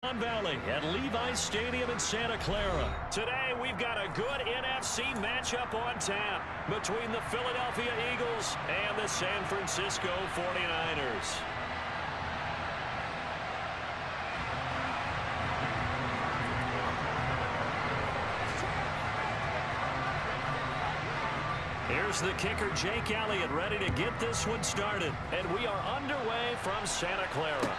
Valley at Levi's Stadium in Santa Clara. Today, we've got a good NFC matchup on tap between the Philadelphia Eagles and the San Francisco 49ers. Here's the kicker, Jake Elliott, ready to get this one started. And we are underway from Santa Clara.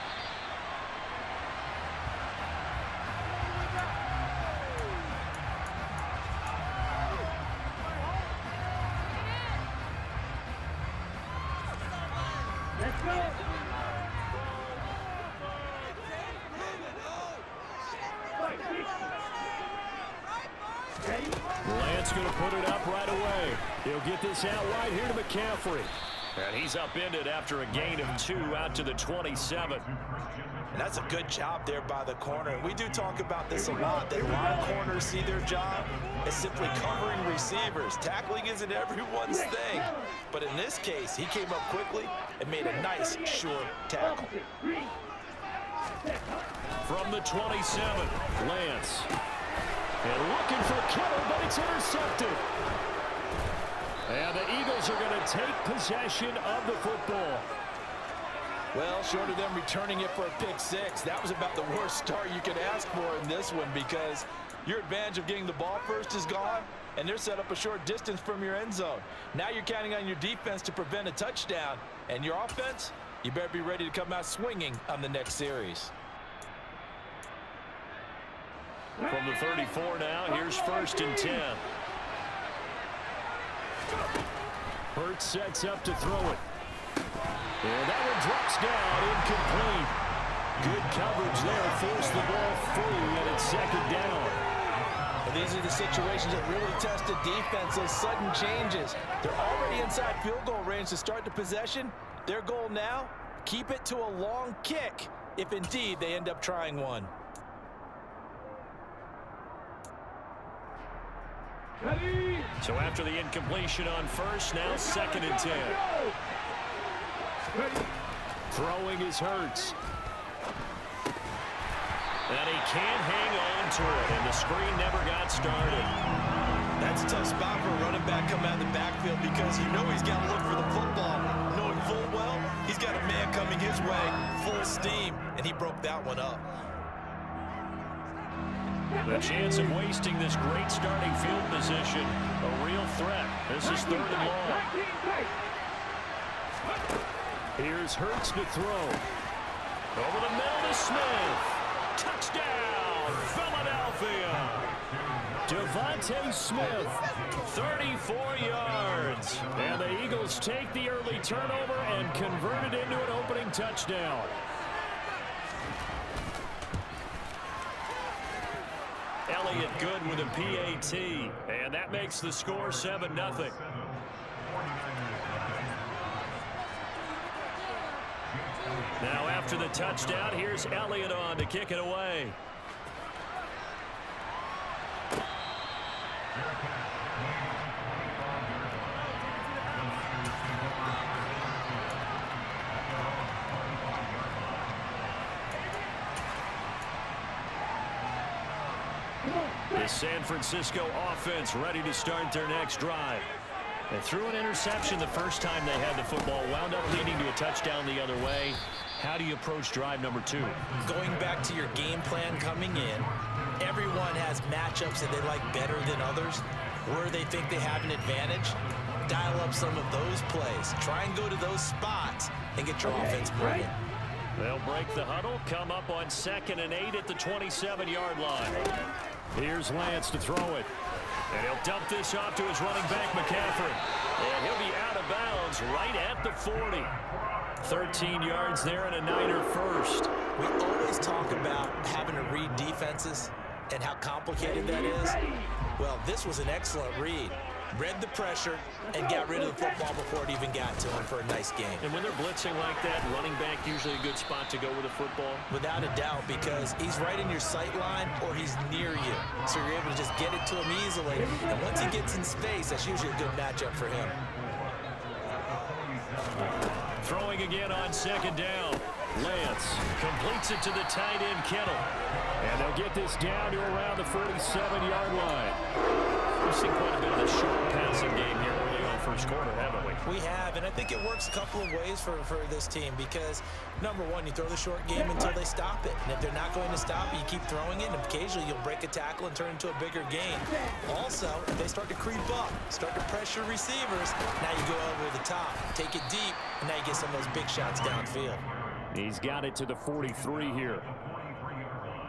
Lance going to put it up right away. He'll get this out wide here to McCaffrey. And he's upended after a gain of 2 out to the 27. And that's a good job there by the corner. We do talk about this a lot, that a lot of corners see their job as simply covering receivers. Tackling isn't everyone's thing. But in this case, he came up quickly and made a nice, sure tackle. From the 27, Lance. And looking for Kittle, but it's intercepted. And the Eagles are going to take possession of the football. Well, short of them returning it for a pick 6, that was about the worst start you could ask for in this one, because your advantage of getting the ball first is gone, and they're set up a short distance from your end zone. Now you're counting on your defense to prevent a touchdown, and your offense, you better be ready to come out swinging on the next series. From the 34 now, here's 1st and 10. Hurts sets up to throw it. And that one drops down, incomplete. Good coverage there, forced the ball free, and it's 2nd down. And these are the situations that really test the defense, those sudden changes. They're already inside field goal range to start the possession. Their goal now, keep it to a long kick, if indeed they end up trying one. So after the incompletion on 1st, now 2nd and 10. Throwing is Hurts. And he can't hang on to it, and the screen never got started. That's a tough spot for a running back coming out of the backfield, because you know he's got to look for the football. Knowing full well, he's got a man coming his way, full steam, and he broke that one up. The chance of wasting this great starting field position, a real threat. This is 3rd and long. Here's Hurts to throw. Over the middle to Smith. Touchdown, Philadelphia. Devontae Smith, 34 yards. And the Eagles take the early turnover and convert it into an opening touchdown. Elliott good with a PAT, and that makes the score 7-0. Now after the touchdown, here's Elliott on to kick it away. The San Francisco offense ready to start their next drive. And threw an interception the first time they had the football, wound up leading to a touchdown the other way. How do you approach drive number 2? Going back to your game plan coming in, everyone has matchups that they like better than others, where they think they have an advantage. Dial up some of those plays. Try and go to those spots and get your offense moving. They'll break the huddle, come up on 2nd and 8 at the 27-yard line. Here's Lance to throw it. And he'll dump this off to his running back, McCaffrey. And he'll be out of bounds right at the 40. 13 yards there and a Niner first. We always talk about having to read defenses and how complicated that is. Well, this was an excellent read. Read the pressure and got rid of the football before it even got to him for a nice game. And when they're blitzing like that, running back usually a good spot to go with the football? Without a doubt, because he's right in your sight line or he's near you. So you're able to just get it to him easily. And once he gets in space, that's usually a good matchup for him. Throwing again on 2nd down. Lance completes it to the tight end, Kittle. And they'll get this down to around the 47-yard line. We've seen quite a bit of a short passing game here early on first quarter, haven't we? We have, and I think it works a couple of ways for this team because, number one, you throw the short game until they stop it. And if they're not going to stop it, you keep throwing it, and occasionally you'll break a tackle and turn it into a bigger gain. Also, if they start to creep up, start to pressure receivers, now you go over the top, take it deep, and now you get some of those big shots downfield. He's got it to the 43 here.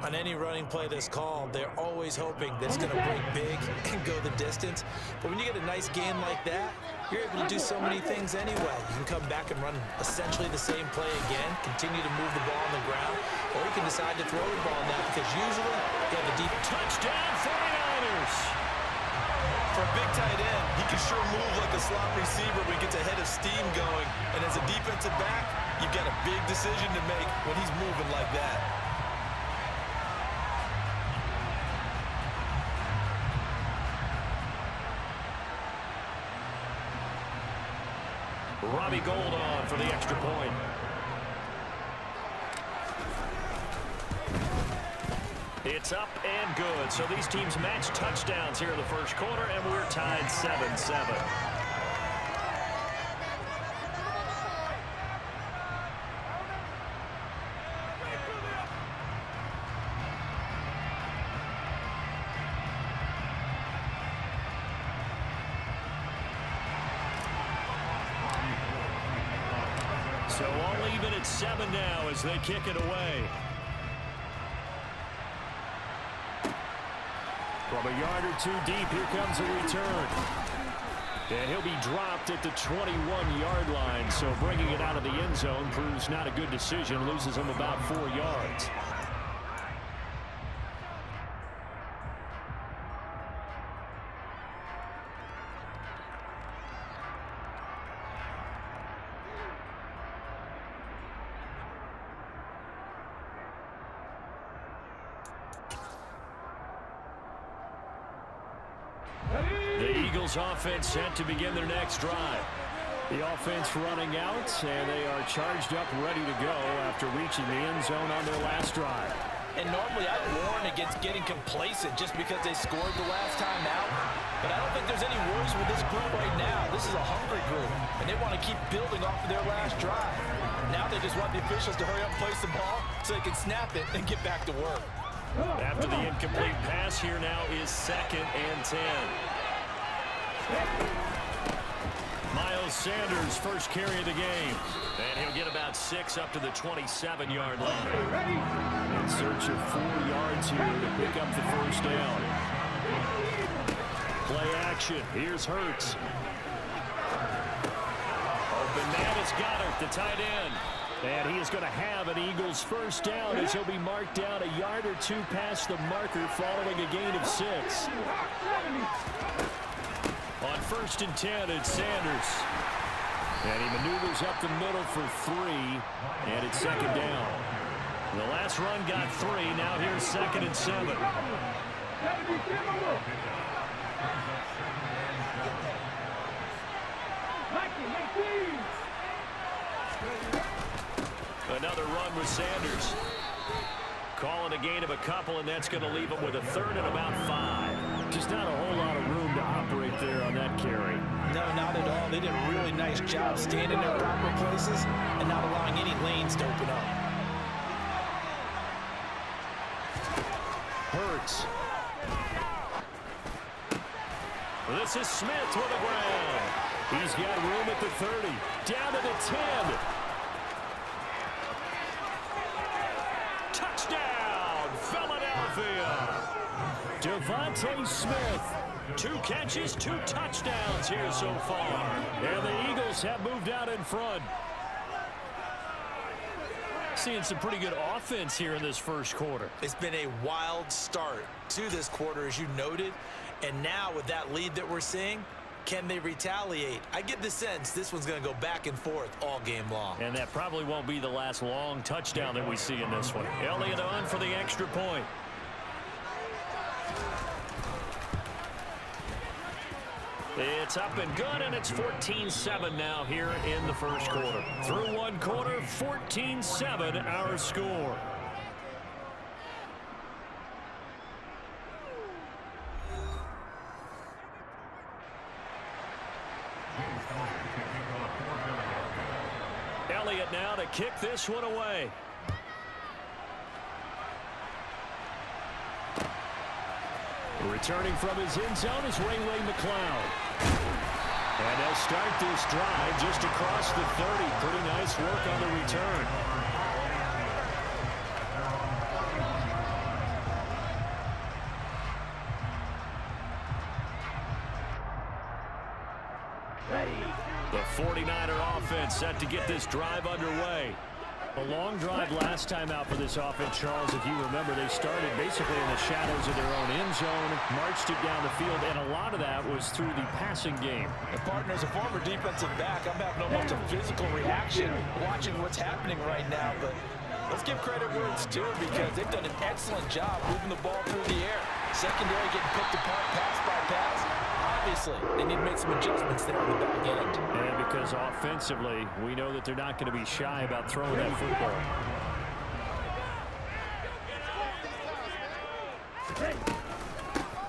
On any running play that's called, they're always hoping that it's going to break big and go the distance. But when you get a nice gain like that, you're able to do so many things anyway. You can come back and run essentially the same play again, continue to move the ball on the ground, or you can decide to throw the ball now because usually you have a deep touchdown 49ers. For a big tight end, he can sure move like a slot receiver when he gets a head of steam going. And as a defensive back, you've got a big decision to make when he's moving like that. Robbie Gould on for the extra point. It's up and good. So these teams match touchdowns here in the first quarter, and we're tied 7-7. So all even at 7 now as they kick it away. From a yard or two deep, here comes a return. And he'll be dropped at the 21-yard line. So bringing it out of the end zone proves not a good decision. Loses him about 4 yards. The Eagles offense set to begin their next drive. The offense running out, and they are charged up, ready to go after reaching the end zone on their last drive. And normally I'd warn against getting complacent just because they scored the last time out. But I don't think there's any worries with this group right now. This is a hungry group, and they want to keep building off of their last drive. Now they just want the officials to hurry up and place the ball so they can snap it and get back to work. After the incomplete pass, here now is 2nd and 10. Miles Sanders, first carry of the game. And he'll get about 6 up to the 27-yard line. In search of 4 yards here to pick up the first down. Play action. Here's Hurts. Bananas got it, the tight end. And he is going to have an Eagles first down as he'll be marked down a yard or two past the marker following a gain of 6. On 1st and 10, it's Sanders. And he maneuvers up the middle for 3, and it's 2nd down. The last run got 3, now here's 2nd and 7. Another run with Sanders. Calling a gain of a couple, and that's going to leave him with a 3rd and about 5. Just not a whole lot of room to operate there on that carry. No, not at all. They did a really nice job standing in their proper places and not allowing any lanes to open up. Hurts. This is Smith with the ground. He's got room at the 30. Down to the 10. Touchdown, Philadelphia. Devontae Smith. 2 catches, 2 touchdowns here so far. And the Eagles have moved out in front. Seeing some pretty good offense here in this first quarter. It's been a wild start to this quarter, as you noted. And now with that lead that we're seeing, can they retaliate? I get the sense this one's going to go back and forth all game long. And that probably won't be the last long touchdown that we see in this one. Elliott on for the extra point. It's up and good, and it's 14-7 now here in the first quarter. Through one quarter, 14-7 our score. Elliott now to kick this one away. Returning from his end zone is Ray McLeod. And they'll start this drive just across the 30. Pretty nice work on the return. The 49er offense set to get this drive underway. A long drive last time out for this offense, Charles. If you remember, they started basically in the shadows of their own end zone, marched it down the field, and a lot of that was through the passing game. And partner, as a former defensive back, I'm having almost a physical reaction watching what's happening right now. But let's give credit where it's due, because they've done an excellent job moving the ball through the air. Secondary getting picked apart pass by pass. Obviously, they need to make some adjustments there on the back end. And because offensively, we know that they're not going to be shy about throwing that football.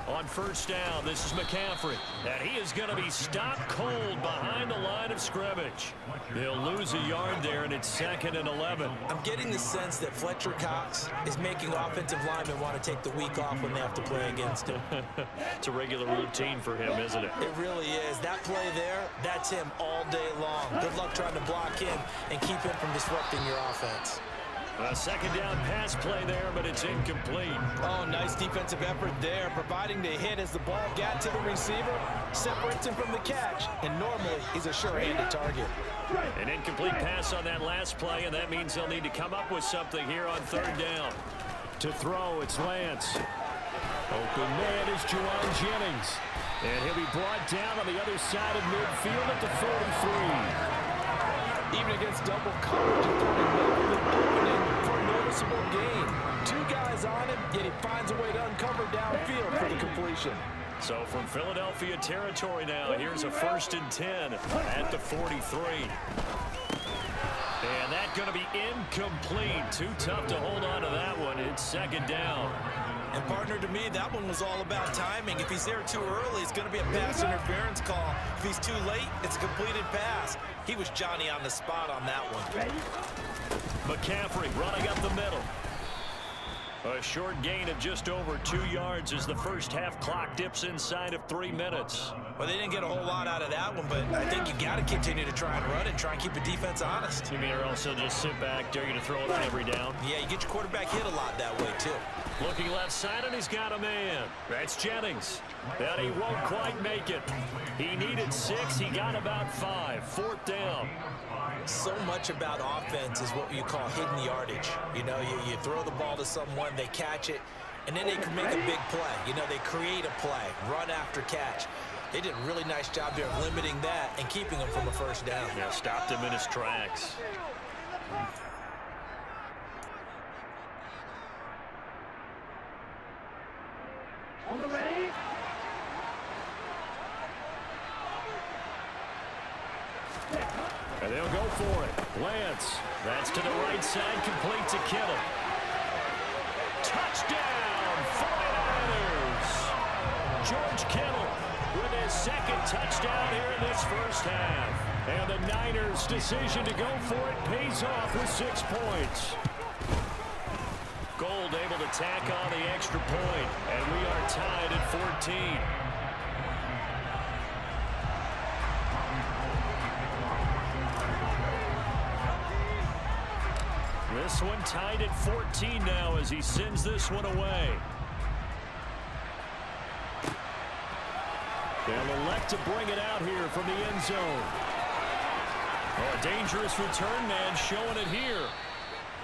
On first down, this is McCaffrey. And he is going to be stopped cold behind the line of scrimmage. They'll lose a yard there, and it's 2nd and 11. I'm getting the sense that Fletcher Cox is making offensive linemen want to take the week off when they have to play against him. It's a regular routine for him, isn't it? It really is. That play there, that's him all day long. Good luck trying to block him and keep him from disrupting your offense. A second down pass play there, but it's incomplete. Oh, nice defensive effort there, providing the hit as the ball got to the receiver, separates him from the catch, and normally he's a sure-handed target. An incomplete pass on that last play, and that means they'll need to come up with something here on third down. To throw, it's Lance. Open man is Juwan Jennings. And he'll be brought down on the other side of midfield at the 43. Even against double coverage, he's throwing an opening for a noticeable gain. Two guys on him, yet he finds a way to uncover downfield for the completion. So from Philadelphia territory now, here's a 1st and 10 at the 43. And that's going to be incomplete. Too tough to hold on to that one. It's 2nd down. And partner, to me, that one was all about timing. If he's there too early, it's going to be a pass interference call. If he's too late, it's a completed pass. He was Johnny on the spot on that one. McCaffrey running up the middle. A short gain of just over 2 yards as the first half clock dips inside of 3 minutes. Well, they didn't get a whole lot out of that one, but I think you got to continue to try and run and try and keep the defense honest. You mean, or also just sit back, dare you to throw it on every down? Yeah, you get your quarterback hit a lot that way, too. Looking left side, and he's got a man. That's Jennings. But he won't quite make it. He needed 6. He got about 5. 4th down. So much about offense is what you call hidden yardage. You know, you throw the ball to someone, they catch it, and then they can make a big play. You know, they create a play, run after catch. They did a really nice job there of limiting that and keeping him from a first down. Yeah, stopped him in his tracks. On the ready. And they'll go for it. Lance. That's to the right side. Complete to Kittle. Touchdown, 49ers. George Kittle with his 2nd touchdown here in this first half. And the Niners' decision to go for it pays off with 6 points. Gold able to tack on the extra point. And we are tied at 14. This one tied at 14 now as he sends this one away. They'll elect to bring it out here from the end zone. Oh, a dangerous return man showing it here.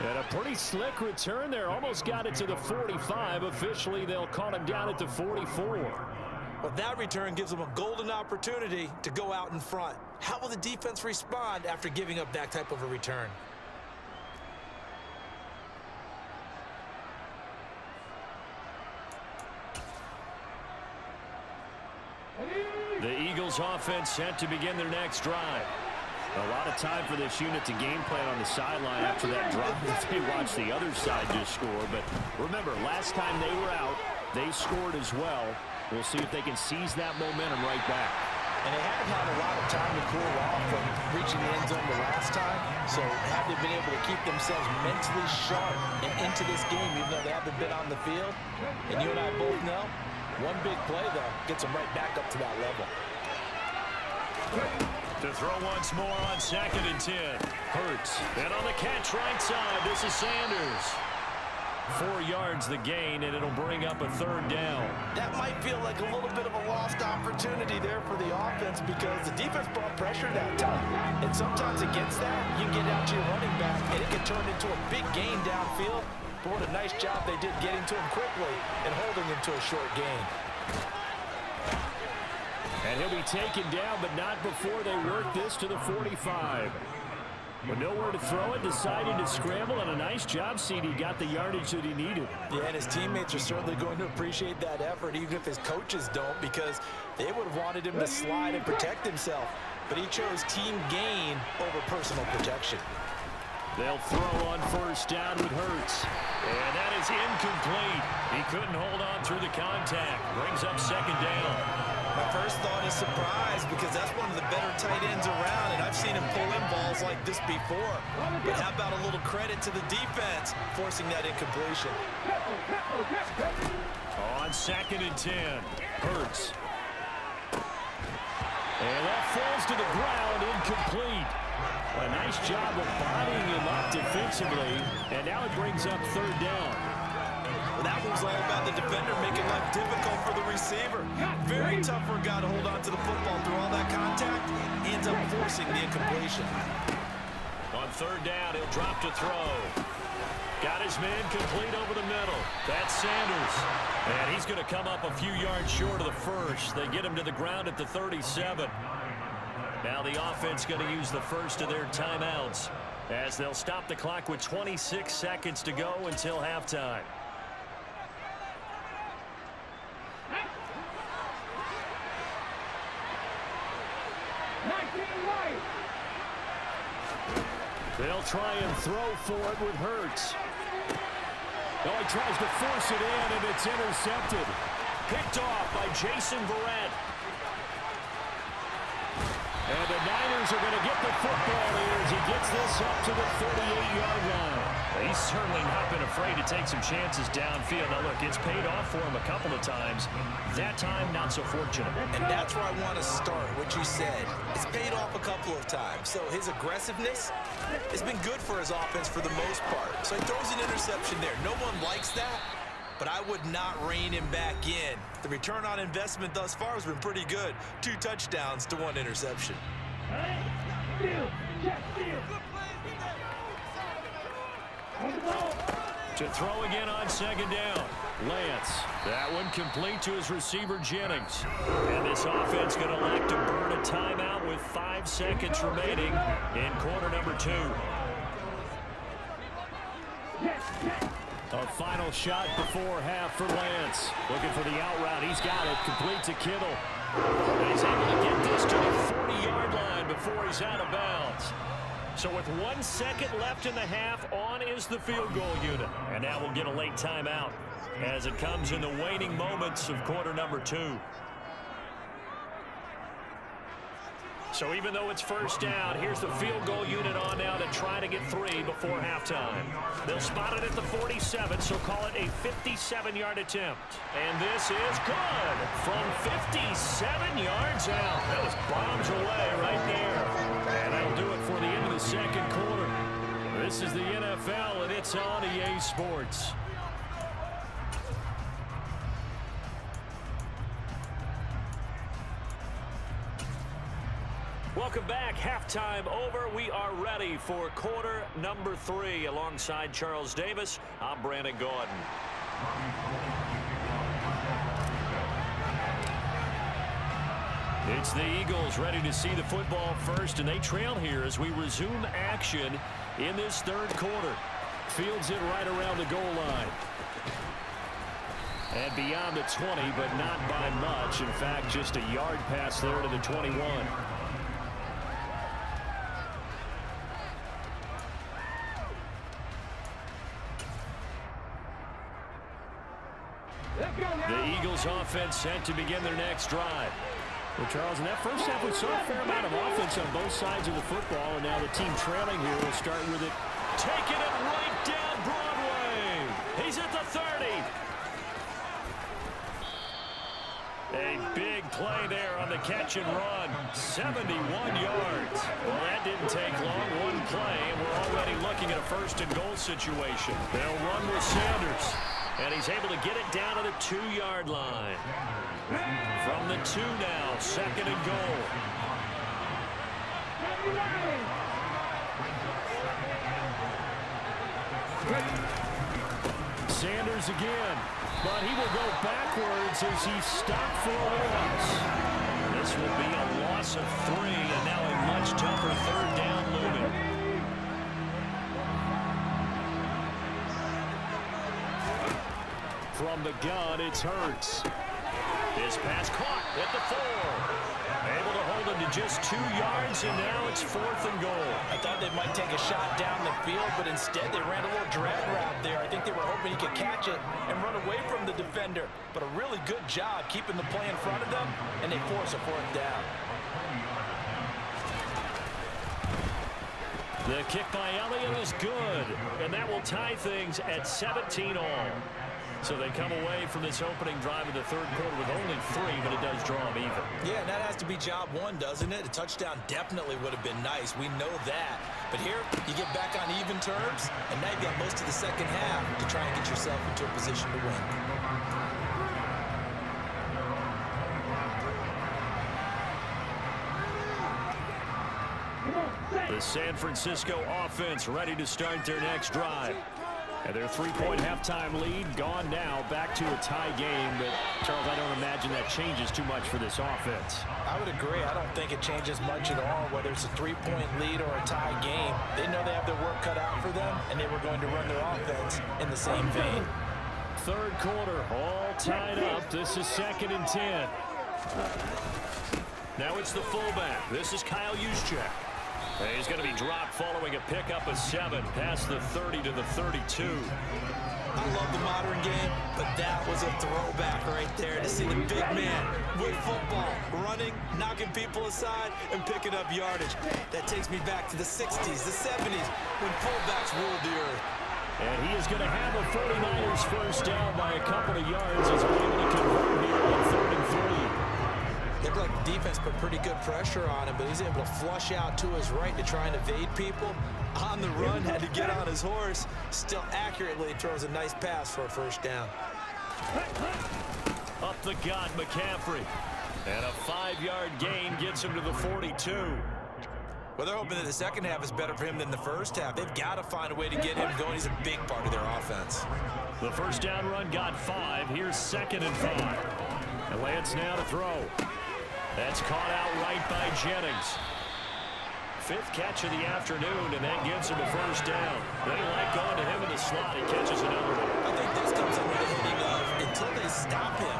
And a pretty slick return there. Almost got it to the 45. Officially, they'll call him down at the 44. Well, that return gives them a golden opportunity to go out in front. How will the defense respond after giving up that type of a return? The Eagles Eagles offense set to begin their next drive. A lot of time for this unit to game plan on the sideline after that drive. They watched the other side just score. But remember, last time they were out, they scored as well. We'll see if they can seize that momentum right back. And they haven't had a lot of time to cool off from reaching the end zone the last time. So have they been able to keep themselves mentally sharp and into this game, even though they haven't been on the field? And you and I both know, one big play, though, gets them right back up to that level. To throw once more on 2nd and 10. Hurts. And on the catch right side, this is Sanders. 4 yards the gain, and it'll bring up a 3rd down. That might feel like a little bit of a lost opportunity there for the offense because the defense brought pressure that time. And sometimes against that, you can get out to your running back, and it can turn into a big gain downfield. But what a nice job they did getting to him quickly and holding him to a short gain. And he'll be taken down, but not before they work this to the 45. With nowhere to throw it, decided to scramble, and a nice job, CD got the yardage that he needed. Yeah, and his teammates are certainly going to appreciate that effort, even if his coaches don't, because they would have wanted him to slide and protect himself. But he chose team gain over personal protection. They'll throw on 1st down with Hurts. And that is incomplete. He couldn't hold on through the contact. Brings up 2nd down. My first thought is surprise because that's one of the better tight ends around, and I've seen him pull in balls like this before. But how about a little credit to the defense forcing that incompletion? On 2nd and 10, Hurts. And that falls to the ground, incomplete. A nice job of bodying him up defensively, and now it brings up 3rd down. Well, that was all about the defender making life difficult for the receiver. Very tough for a guy to hold on to the football through all that contact. He ends up forcing the incompletion. On 3rd down, he'll drop to throw. Got his man complete over the middle. That's Sanders. And he's going to come up a few yards short of the first. They get him to the ground at the 37. Now the offense going to use the first of their timeouts as they'll stop the clock with 26 seconds to go until halftime. They'll try and throw for it with Hurts. Oh, he tries to force it in, and it's intercepted. Picked off by Jason Verrett. And the Niners are going to get the football here as he gets this up to the 38-yard line. He's certainly not been afraid to take some chances downfield. Now, look, it's paid off for him a couple of times. That time, not so fortunate. And that's where I want to start, what you said. It's paid off a couple of times. So his aggressiveness has been good for his offense for the most part. So he throws an interception there. No one likes that, but I would not rein him back in. The return on investment thus far has been pretty good. 2 touchdowns to 1 interception. To throw again on 2nd down. Lance. That one complete to his receiver, Jennings. And this offense going to elect to burn a timeout with 5 seconds remaining in quarter number 2. A final shot before half for Lance. Looking for the out route. He's got it. Complete to Kittle. And he's able to get this to the 40-yard line before he's out of bounds. So with 1 second left in the half, on is the field goal unit. And now we'll get a late timeout as it comes in the waning moments of quarter number 2. So even though it's 1st down, here's the field goal unit on now to try to get 3 before halftime. They'll spot it at the 47, so call it a 57-yard attempt. And this is good from 57 yards out. That was bombs away right there. And that'll do it for the end of the 2nd quarter. This is the NFL, and it's on EA Sports. Welcome back. Halftime over. We are ready for quarter number 3. Alongside Charles Davis, I'm Brandon Gordon. It's the Eagles ready to see the football first, and they trail here as we resume action in this 3rd quarter. Fields it right around the goal line. And beyond the 20, but not by much. In fact, just a yard pass there to the 21. The Eagles offense set to begin their next drive. Well, Charles, in that first half, we saw a fair amount of offense on both sides of the football, and now the team trailing here will start with it. Taking it right down Broadway. He's at the 30. A big play there on the catch and run. 71 yards. Well, that didn't take long. One play, and we're already looking at a first and goal situation. They'll run with Sanders. And he's able to get it down to the 2-yard line. From the 2 now, second and goal. Sanders again, but he will go backwards as he's stopped for a loss. This will be a loss of 3, and now a much tougher third down looming. From the gun, it's Hurts. His pass caught at the 4. Able to hold him to just 2 yards, and now it's 4th and goal. I thought they might take a shot down the field, but instead they ran a little drag route there. I think they were hoping he could catch it and run away from the defender. But a really good job keeping the play in front of them, and they force a 4th down. The kick by Elliott is good, and that will tie things at 17 all. So they come away from this opening drive of the third quarter with only 3, but it does draw them even. Yeah, and that has to be job 1, doesn't it? A touchdown definitely would have been nice. We know that. But here, you get back on even terms, and now you've got most of the second half to try and get yourself into a position to win. The San Francisco offense ready to start their next drive. And their 3-point halftime lead gone now, back to a tie game. But, Charles, I don't imagine that changes too much for this offense. I would agree. I don't think it changes much at all, whether it's a 3-point lead or a tie game. They know they have their work cut out for them, and they were going to run their offense in the same vein. Third quarter, all tied up. This is 2nd and 10. Now it's the fullback. This is Kyle Juszczyk. He's going to be dropped following a pickup of 7 past the 30 to the 32. I love the modern game, but that was a throwback right there to see the big man with football, running, knocking people aside, and picking up yardage. That takes me back to the 60s, the 70s, when fullbacks ruled the earth. And he is going to have a 49ers first down by a couple of yards as we're able to convert here on 3rd and 3. Looked like the defense put pretty good pressure on him, but he's able to flush out to his right to try and evade people. On the run, had to get on his horse. Still accurately throws a nice pass for a first down. Up the gut, McCaffrey. And a 5-yard gain gets him to the 42. Well, they're hoping that the second half is better for him than the first half. They've got to find a way to get him going. He's a big part of their offense. The first down run got 5. Here's 2nd and 5. And Lance now to throw. That's caught out right by Jennings. 5th catch of the afternoon, and that gives him a first down. They like going to him in the slot. He catches another one. I think this comes under the heading of until they stop him,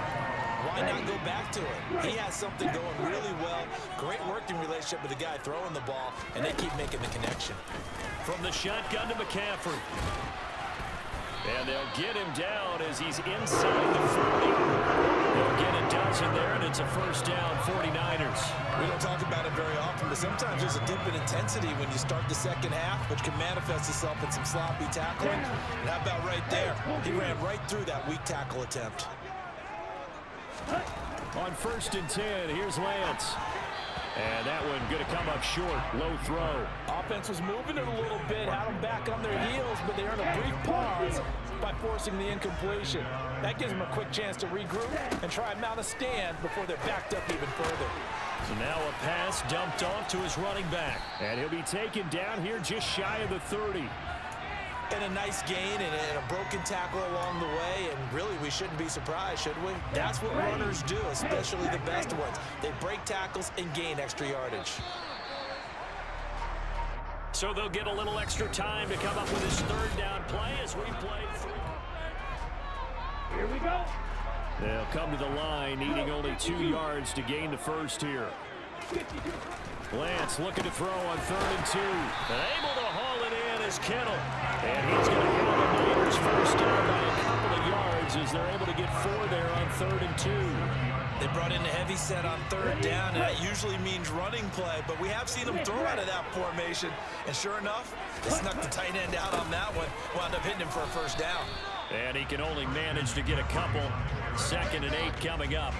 why not go back to it? He has something going really well. Great working relationship with the guy throwing the ball, and they keep making the connection. From the shotgun to McCaffrey. And they'll get him down as he's inside the 40. They'll get a dozen there, and it's a first down, 49ers. We don't talk about it very often, but sometimes there's a dip in intensity when you start the second half, which can manifest itself in some sloppy tackling. And how about right there? He ran right through that weak tackle attempt. On 1st and 10, here's Lance. And that one going to come up short. Low throw. Offense was moving it a little bit, had them back on their heels, but they earned a brief pause by forcing the incompletion. That gives them a quick chance to regroup and try and mount a stand before they're backed up even further. So now a pass dumped off to his running back. And he'll be taken down here just shy of the 30. And a nice gain and a broken tackle along the way, and really we shouldn't be surprised, should we? That's what runners do, especially the best ones. They break tackles and gain extra yardage. So they'll get a little extra time to come up with his 3rd down play as we play through. Here we go. They'll come to the line, needing only 2 yards to gain the first here. Lance looking to throw on 3rd and 2. And able to haul it in is Kittle. And he's going to have the Niners first down by a couple of yards as they're able to get 4 there on 3rd and 2. They brought in a heavy set on 3rd down, and that usually means running play, but we have seen them throw out of that formation. And sure enough, they snuck the tight end out on that one, wound up hitting him for a first down. And he can only manage to get a couple. 2nd and 8 coming up.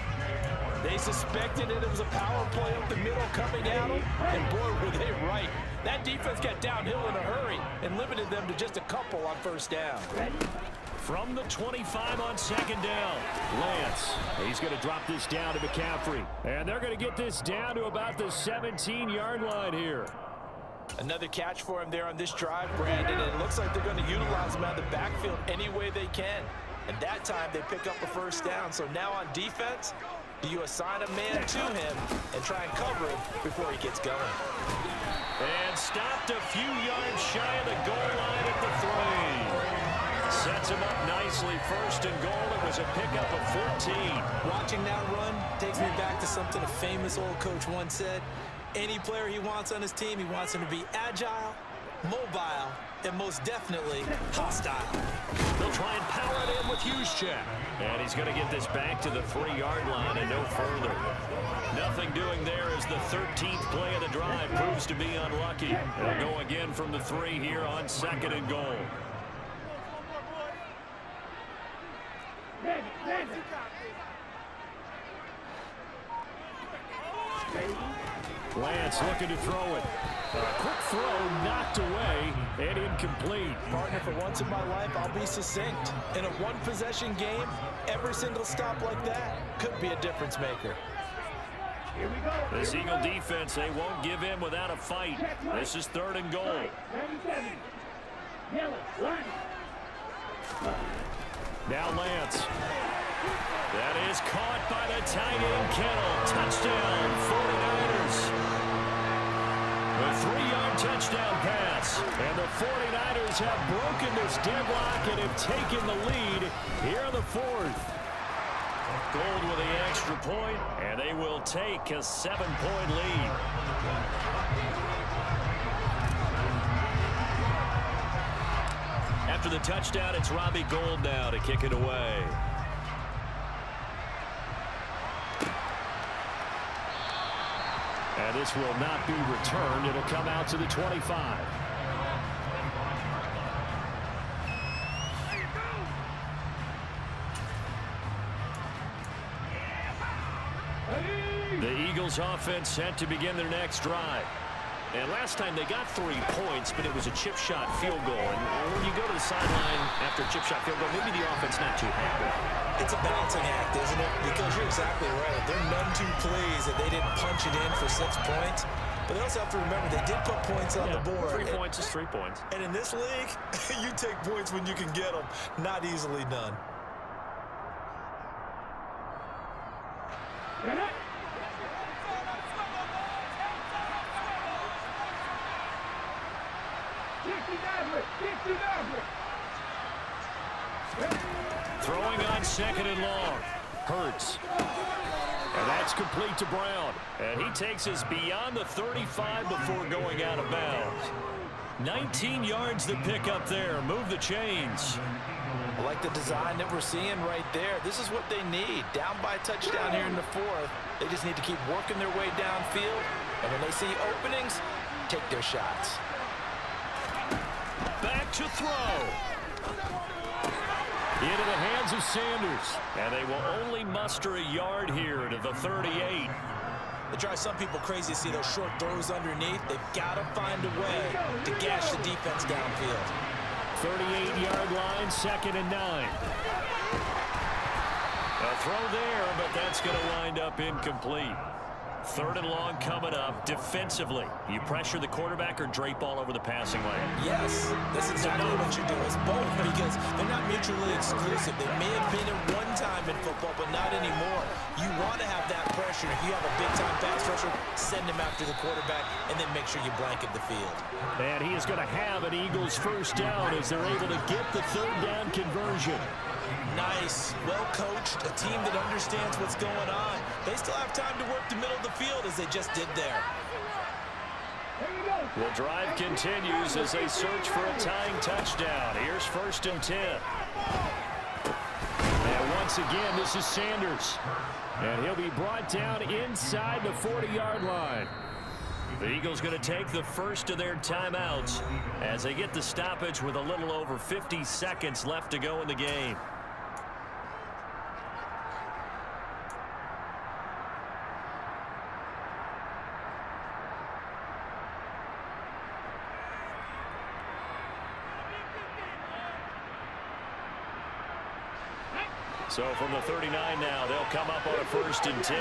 They suspected it was a power play up the middle coming at them, and boy, were they right. That defense got downhill in a hurry and limited them to just a couple on 1st down. From the 25 on 2nd down, Lance. He's going to drop this down to McCaffrey. And they're going to get this down to about the 17-yard line here. Another catch for him there on this drive, Brandon, and it looks like they're going to utilize him out of the backfield any way they can. And that time they pick up a first down. So now on defense, do you assign a man to him and try and cover him before he gets going? And stopped a few yards shy of the goal line at the 3. Sets him up nicely. 1st and goal. It was a pickup of 14. Watching that run takes me back to something a famous old coach once said. Any player he wants on his team, he wants him to be agile, mobile, and most definitely hostile. They'll try and power it in with Juszczyk. And he's going to get this back to the 3-yard line and no further. Nothing doing there as the 13th play of the drive proves to be unlucky. They'll go again from the 3 here on 2nd and goal. Lance looking to throw it. A quick throw knocked away and incomplete. Partner, for once in my life, I'll be succinct. In a one-possession game, every single stop like that could be a difference maker. Here we go. This Eagle defense, they won't give in without a fight. This is 3rd and goal. 37. Yellow, line. Now Lance. That is caught by the tight end, Kittle. Touchdown, 49ers. A 3-yard touchdown pass. And the 49ers have broken this deadlock and have taken the lead here in the 4th. Gold with the extra point, and they will take a 7-point lead. After the touchdown, it's Robbie Gould now to kick it away. And this will not be returned. It'll come out to the 25. The Eagles offense set to begin their next drive. And last time they got 3 points, but it was a chip shot field goal. And when you go to the sideline after a chip shot field goal, maybe the offense not too happy. It's a balancing act, isn't it? Because you're exactly right. They're none too pleased that they didn't punch it in for 6 points. But they also have to remember they did put points on the board. 3 points is 3 points. And in this league, you take points when you can get them. Not easily done. Throwing on 2nd and long. Hurts. And that's complete to Brown. And he takes us beyond the 35 before going out of bounds. 19 yards to pick up there. Move the chains. I like the design that we're seeing right there. This is what they need. Down by a touchdown here in the 4th. They just need to keep working their way downfield. And when they see openings, take their shots. Back to throw. Into the hands of Sanders. And they will only muster a yard here to the 38. It drives some people crazy to see those short throws underneath. They've got to find a way to gash the defense downfield. 38-yard line, 2nd and 9. A throw there, but that's going to wind up incomplete. 3rd and long coming up. Defensively, you pressure the quarterback or drape all over the passing lane? Yes, that's exactly what you do. It's both, because they're not mutually exclusive. They may have been at one time in football, but not anymore. You want to have that pressure. If you have a big-time pass rusher, send him after the quarterback, and then make sure you blanket the field. And he is going to have an Eagles first down as they're able to get the 3rd down conversion. Nice, well coached, a team that understands what's going on. They still have time to work the middle of the field as they just did there. The drive continues as they search for a tying touchdown. Here's 1st and 10. And once again, this is Sanders. And he'll be brought down inside the 40-yard line. The Eagles going to take the first of their timeouts as they get the stoppage with a little over 50 seconds left to go in the game. So from the 39 now, they'll come up on a 1st and 10.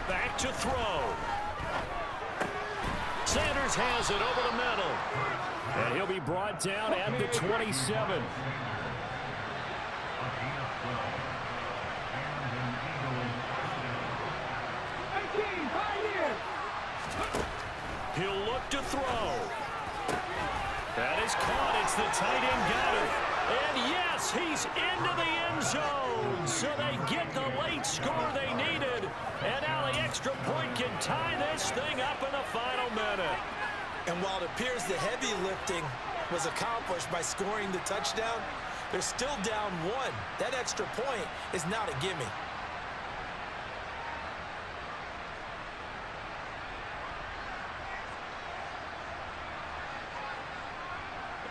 Back to throw. Sanders has it over the middle. And he'll be brought down at the 27. He'll look to throw. That is caught. It's the tight end got it. And yes, he's into the end zone. So they get the late score they needed. And now the extra point can tie this thing up in the final minute. And while it appears the heavy lifting was accomplished by scoring the touchdown, they're still down 1. That extra point is not a gimme.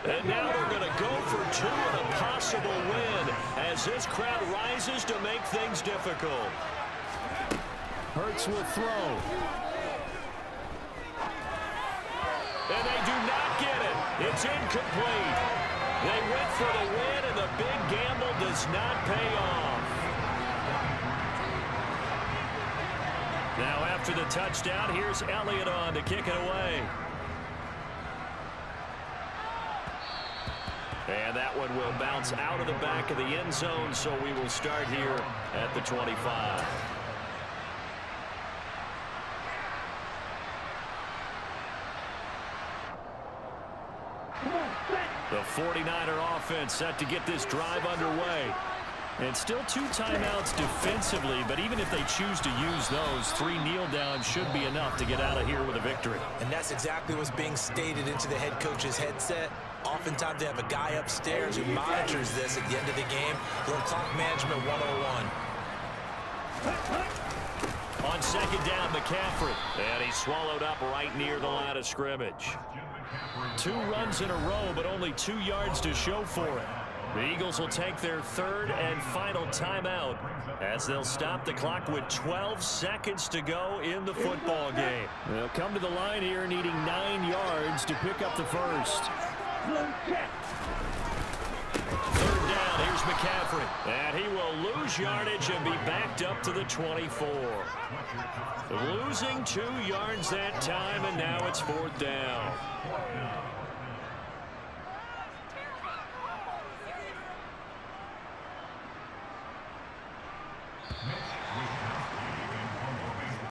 And now they're going to go for 2 and a possible win as this crowd rises to make things difficult. Hurts will throw. And they do not get it. It's incomplete. They went for the win, and the big gamble does not pay off. Now after the touchdown, here's Elliott on to kick it away. And that one will bounce out of the back of the end zone, so we will start here at the 25. The 49er offense set to get this drive underway. And still 2 timeouts defensively, but even if they choose to use those, 3 kneel downs should be enough to get out of here with a victory. And that's exactly what's being stated into the head coach's headset. Oftentimes they have a guy upstairs who monitors this at the end of the game. Little clock management 101. On 2nd down, McCaffrey. And he's swallowed up right near the line of scrimmage. 2 runs in a row, but only 2 yards to show for it. The Eagles will take their 3rd and final timeout as they'll stop the clock with 12 seconds to go in the football game. They'll come to the line here needing 9 yards to pick up the first. 3rd down, here's McCaffrey. And he will lose yardage and be backed up to the 24. Losing 2 yards that time, and now it's 4th down.